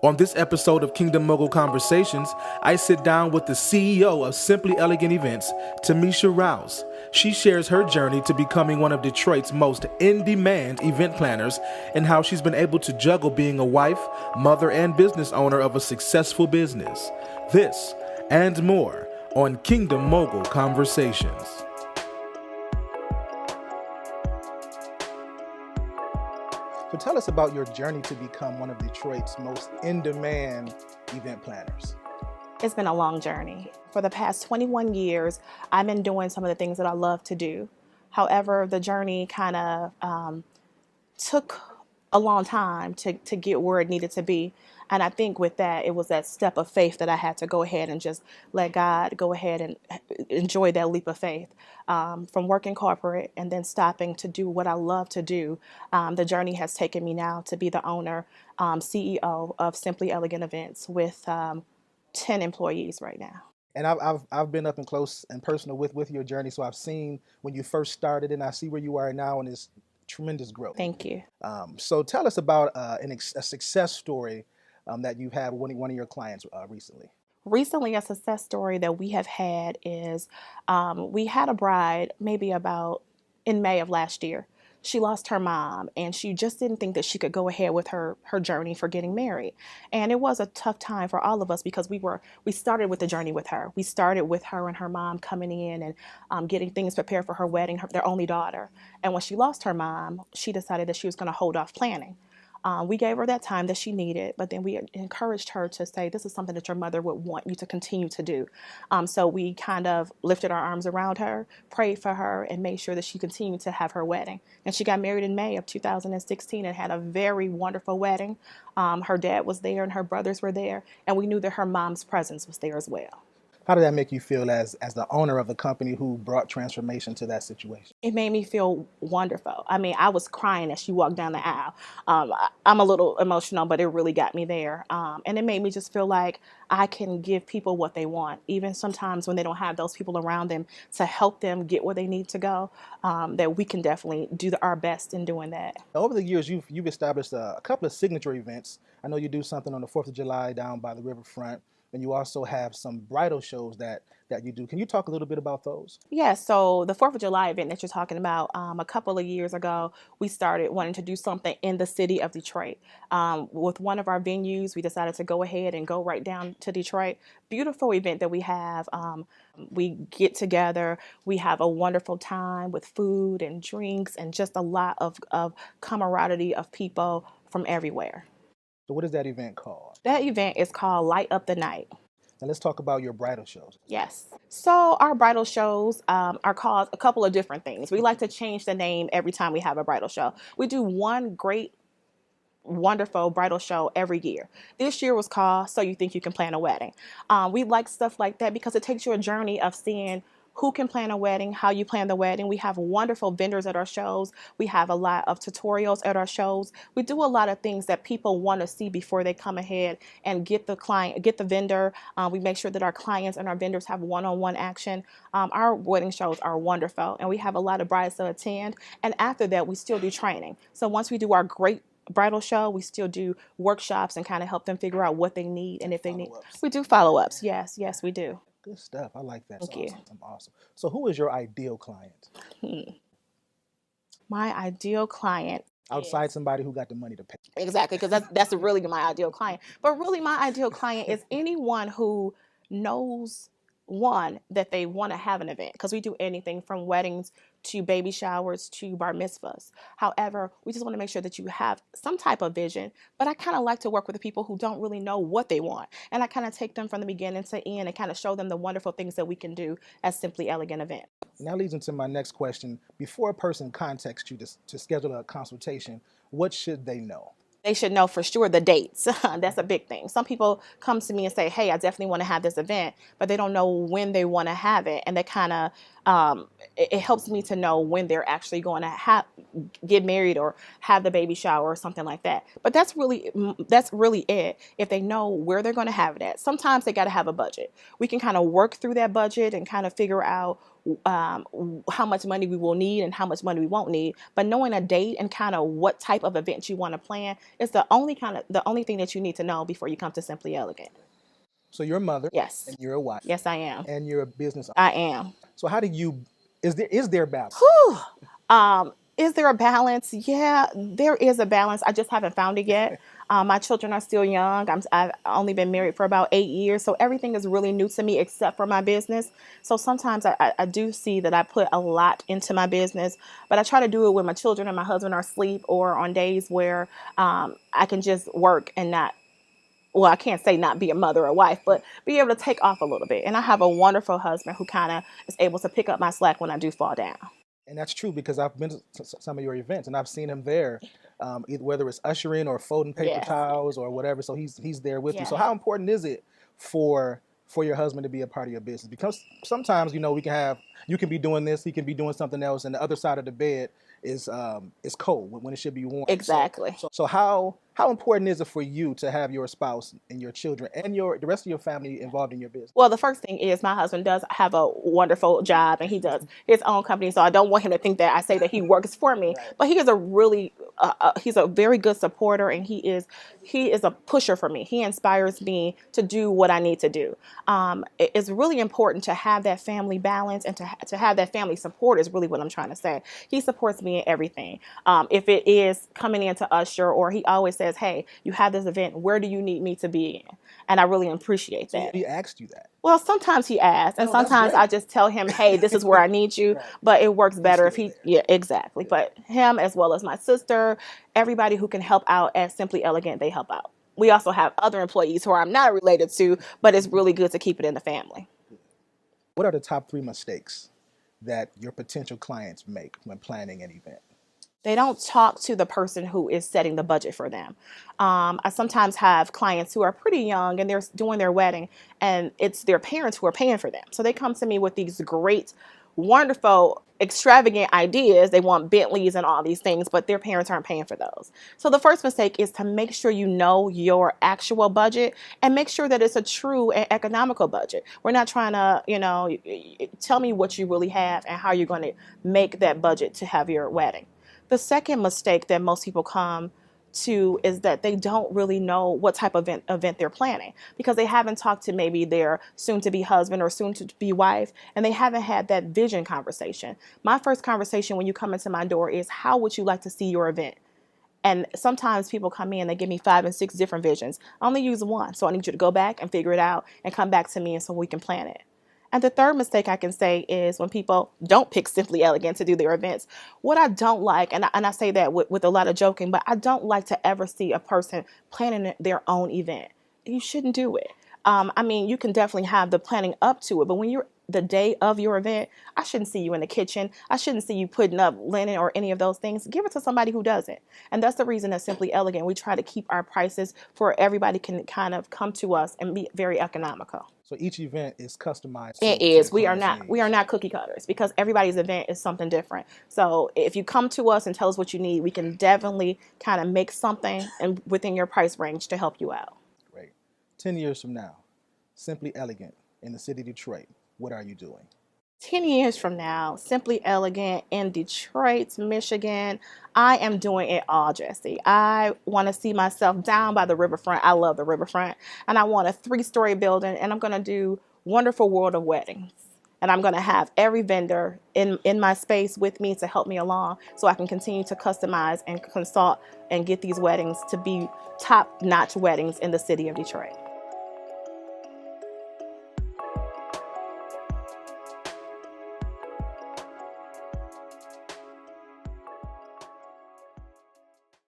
On this episode of Kingdom Mogul Conversations, I sit down with the CEO of Simply Elegant Events, Tamesha Rouse. She shares her journey to becoming one of Detroit's most in-demand event planners and how she's been able to juggle being a wife, mother, and business owner of a successful business. This and more on Kingdom Mogul Conversations. So tell us about your journey to become one of Detroit's most in-demand event planners. It's been a long journey. For the past 21 years, I've been doing some of the things that I love to do. However, the journey kind of took a long time to get where it needed to be. And I think with that, it was that step of faith that I had to go ahead and just let God go ahead and enjoy that leap of faith. From working corporate and then stopping to do what I love to do, the journey has taken me now to be the owner, CEO of Simply Elegant Events with 10 employees right now. And I've been up and close and personal with your journey, so I've seen when you first started, and I see where you are now, and it's tremendous growth. Thank you. So tell us about a success story that you've had with one of your clients recently. Recently, a success story that we have had is we had a bride maybe about in May of last year. She lost her mom, and she just didn't think that she could go ahead with her journey for getting married. And it was a tough time for all of us because we started with the journey with her. We started with her and her mom coming in and getting things prepared for her wedding, their only daughter. And when she lost her mom, she decided that she was going to hold off planning. We gave her that time that she needed, but then we encouraged her to say, this is something that your mother would want you to continue to do. So we kind of lifted our arms around her, prayed for her, and made sure that she continued to have her wedding. And she got married in May of 2016 and had a very wonderful wedding. Her dad was there and her brothers were there, and we knew that her mom's presence was there as well. How did that make you feel as the owner of the company who brought transformation to that situation? It made me feel wonderful. I mean, I was crying as she walked down the aisle. I'm a little emotional, but it really got me there. And it made me just feel like I can give people what they want, even sometimes when they don't have those people around them to help them get where they need to go, that we can definitely do our best in doing that. Over the years, you've established a couple of signature events. I know you do something on the 4th of July down by the riverfront. And you also have some bridal shows that you do. Can you talk a little bit about those? Yeah, so the 4th of July event that you're talking about, a couple of years ago, we started wanting to do something in the city of Detroit. With one of our venues, we decided to go ahead and go right down to Detroit. Beautiful event that we have. We get together. We have a wonderful time with food and drinks and just a lot of camaraderie of people from everywhere. So what is that event called? That event is called Light Up the Night. Now let's talk about your bridal shows. Yes. So our bridal shows are called a couple of different things. We like to change the name every time we have a bridal show. We do one great, wonderful bridal show every year. This year was called So You Think You Can Plan a Wedding. We like stuff like that because it takes you a journey of seeing who can plan a wedding, how you plan the wedding. We have wonderful vendors at our shows. We have a lot of tutorials at our shows. We do a lot of things that people want to see before they come ahead and get the vendor. We make sure that our clients and our vendors have one-on-one action. Our wedding shows are wonderful, and we have a lot of brides that attend. And after that, we still do training. So once we do our great bridal show, we still do workshops and kind of help them figure out what they need and if they need. We do follow-ups. Yes, we do. Good stuff. I like that. Thank you. Awesome. So who is your ideal client? My ideal client. Outside somebody who got the money to pay. Exactly, because that's really my ideal client. But really my ideal client is anyone who knows, one, that they want to have an event, because we do anything from weddings to baby showers to bar mitzvahs. However, we just want to make sure that you have some type of vision, but I kind of like to work with the people who don't really know what they want. And I kind of take them from the beginning to end and kind of show them the wonderful things that we can do as Simply Elegant Event. And that leads into my next question. Before a person contacts you to schedule a consultation, what should they know? They should know for sure the dates. That's a big thing. Some people come to me and say, hey, I definitely want to have this event, but they don't know when they want to have it. And they kind of it helps me to know when they're actually going to get married or have the baby shower or something like that. But that's really it. If they know where they're going to have it at, sometimes they got to have a budget. We can kind of work through that budget and kind of figure out how much money we will need and how much money we won't need. But knowing a date and kind of what type of event you want to plan is the only thing that you need to know before you come to Simply Elegant. So you're a mother. Yes. And you're a wife. Yes, I am. And you're a business owner. I am. So how do you, is there balance? Whew. Is there a balance? Yeah, there is a balance. I just haven't found it yet. My children are still young. I've only been married for about 8 years, so everything is really new to me except for my business. So sometimes I do see that I put a lot into my business, but I try to do it when my children and my husband are asleep or on days where I can just work and not, well, I can't say not be a mother or wife, but be able to take off a little bit. And I have a wonderful husband who kind of is able to pick up my slack when I do fall down. And that's true because I've been to some of your events and I've seen him there, whether it's ushering or folding paper towels or whatever. So he's there with you. So how important is it for your husband to be a part of your business? Because sometimes, you can be doing this, he can be doing something else, and the other side of the bed is cold when it should be warm. Exactly. So how important is it for you to have your spouse and your children and the rest of your family involved in your business? Well, the first thing is my husband does have a wonderful job and he does his own company. So I don't want him to think that I say that he works for me, but he is he's a very good supporter and he is a pusher for me. He inspires me to do what I need to do. It's really important to have that family balance and to have that family support is really what I'm trying to say. He supports me in everything. If it is coming in to usher, or he always says, hey, you have this event, where do you need me to be in? And I really appreciate that. So he asked you that? Well, sometimes he asks, and sometimes I just tell him, hey, this is where I need you. But it works better if he, exactly. But him, as well as my sister, everybody who can help out at Simply Elegant, they help out. We also have other employees who I'm not related to, but it's really good to keep it in the family. What are the top 3 mistakes that your potential clients make when planning an event? They don't talk to the person who is setting the budget for them. I sometimes have clients who are pretty young and they're doing their wedding and it's their parents who are paying for them. So they come to me with these great, wonderful, extravagant ideas. They want Bentleys and all these things, but their parents aren't paying for those. So the first mistake is to make sure you know your actual budget and make sure that it's a true and economical budget. We're not trying to, tell me what you really have and how you're going to make that budget to have your wedding. The second mistake that most people come to is that they don't really know what type of event they're planning because they haven't talked to maybe their soon-to-be husband or soon-to-be wife, and they haven't had that vision conversation. My first conversation when you come into my door is, how would you like to see your event? And sometimes people come in, they give me 5 and 6 different visions. I only use one, so I need you to go back and figure it out and come back to me and so we can plan it. And the third mistake I can say is when people don't pick Simply Elegant to do their events. What I don't like, and I say that with a lot of joking, but I don't like to ever see a person planning their own event. You shouldn't do it. You can definitely have the planning up to it, but when you're the day of your event, I shouldn't see you in the kitchen. I shouldn't see you putting up linen or any of those things. Give it to somebody who does it. And that's the reason at Simply Elegant, we try to keep our prices for everybody can kind of come to us and be very economical. So each event is customized. It is. We are not cookie cutters because everybody's event is something different. So if you come to us and tell us what you need, we can definitely kind of make something and within your price range to help you out. Great. 10 years from now, Simply Elegant in the city of Detroit, what are you doing? 10 years from now, Simply Elegant in Detroit, Michigan, I am doing it all, Jesse. I want to see myself down by the riverfront. I love the riverfront. And I want a 3-story building, and I'm going to do Wonderful World of Weddings. And I'm going to have every vendor in my space with me to help me along so I can continue to customize and consult and get these weddings to be top-notch weddings in the city of Detroit.